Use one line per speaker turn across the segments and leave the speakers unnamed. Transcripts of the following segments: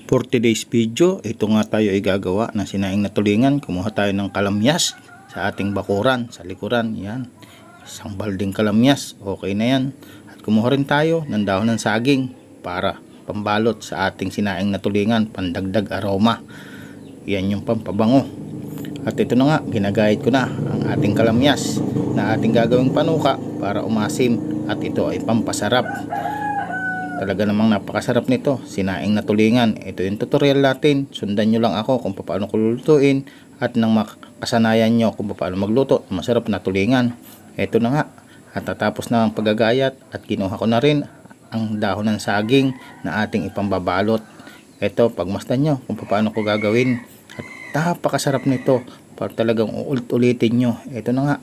For today's video, ito nga tayo ay gagawa ng sinaing na tulingan. Kumuha tayo ng kalamyas sa ating bakuran, sa likuran. Yan, isang balding kalamyas, okay na yan. At kumuha rin tayo ng dahon ng saging para pambalot sa ating sinaing na tulingan, pandagdag aroma. Yan yung pampabango. At ito na nga, ginagayat ko na ang ating kalamyas na ating gagawing panuka para umasim. At ito ay pampasarap. Talaga namang napakasarap nito, sinaing na tulingan. Ito yung tutorial natin. Sundan nyo lang ako kung paano ko lulutuin at nang makasanayan nyo kung paano magluto ng masarap na tulingan. Ito na nga, at tatapos na ang paggagayat at kinuha ko na rin ang dahon ng saging na ating ipambabalot. Ito, pagmasdan nyo kung paano ko gagawin. At napakasarap nito para talagang uulit-ulitin nyo. Ito na nga,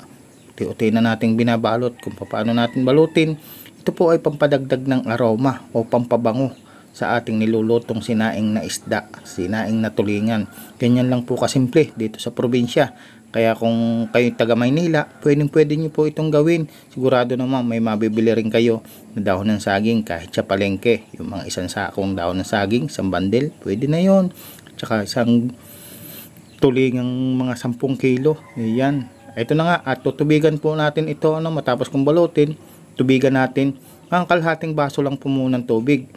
uti-uti na nating binabalot kung paano natin balutin. Ito po ay pampadagdag ng aroma o pampabango sa ating nilulutong sinaing na isda, sinaing na tulingan. Ganyan lang po kasimple dito sa probinsya. Kaya kung kayo taga Maynila, pwede nyo po itong gawin. Sigurado naman may mabibili rin kayo na dahon ng saging kahit sa palengke. Yung mga isang sakong dahon ng saging, isang bandel, pwede na yon. Tsaka isang tulingang mga 10 kilo. Ayan. Ito na nga, at tutubigan po natin ito matapos kong balutin. Tubigan natin ang kalahating baso lang po muna ng tubig,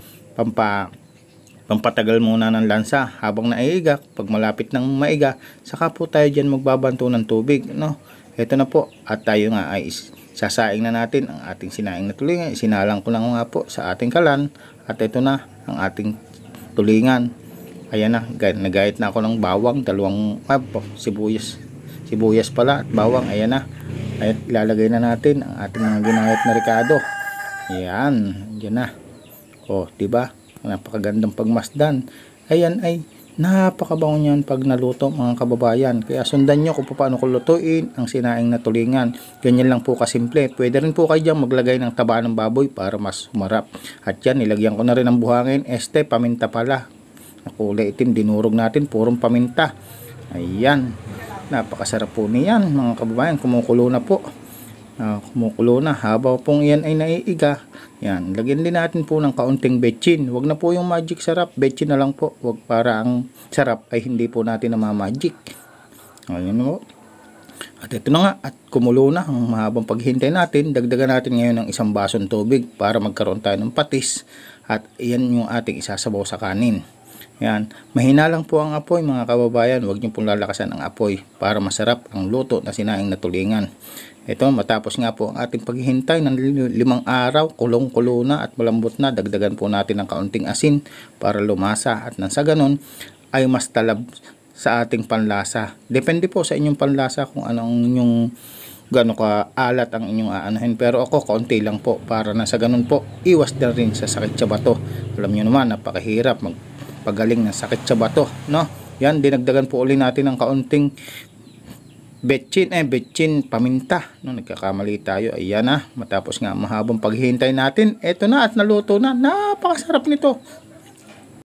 pampatagal muna ng lansa habang naiiga. Pag malapit ng maiga, saka po tayo dyan magbabanto ng tubig, Ito na po, at tayo nga ay sasaing na natin ang ating sinaing na tulingan. Isinalang ko lang nga po sa ating kalan, at ito na ang ating tulingan. Ayan na, nagayat na ako ng bawang, dalawang sibuyas pala at bawang. Ayan na. At ilalagay na natin ang ating mga ginayat na ricado. Ayan, dyan na. O, diba? Napakagandang pagmasdan. Ayan ay napakabango niyan pag naluto mga kababayan. Kaya sundan nyo kung paano ko lutuin ang sinaing na tulingan. Ganyan lang po kasimple. Pwede rin po kayo dyan maglagay ng taba ng baboy para mas humarap. At yan, nilagyan ko na rin ng buhangin. Paminta pala. Na kulay itim, dinurog natin. Purong paminta. Ayan. Napakasarap po niyan mga kababayan. Kumukulo na po. Kumukulo na. Habang pong yan ay naiiga. Yan. Lagyan din natin po ng kaunting betchin. Huwag na po yung magic sarap. Betchin na lang po. Huwag para ang sarap ay hindi po natin na magic. Ayan po. At ito na nga. At kumulo na. Ang mahabang paghintay natin. Dagdagan natin ngayon ng 1 basong tubig para magkaroon tayo ng patis. At yan yung ating isasabaw sa kanin. Yan, mahina lang po ang apoy mga kababayan. Huwag niyo pong lalakasan ang apoy para masarap ang luto na sinaing na tulingan. Ito, matapos nga po ang ating paghihintay ng 5 araw, kulong-kulo na at malambot na, dagdagan po natin ng kaunting asin para lumasa at nang sa ganun ay mas talab sa ating panlasa. Depende po sa inyong panlasa kung anong inyong gano'n ka alat ang inyong aanahin, pero ako kaunti lang po para na sa ganun po iwas na rin sa sakit sa bato. Alam niyo naman, napakahirap pagaling ng sakit sa bato, Yan, dinagdagan po uli natin ng kaunting betchin paminta, nagkakamali tayo. Ayan na, matapos nga mahabang paghihintay natin, eto na at naluto na. Napakasarap nito.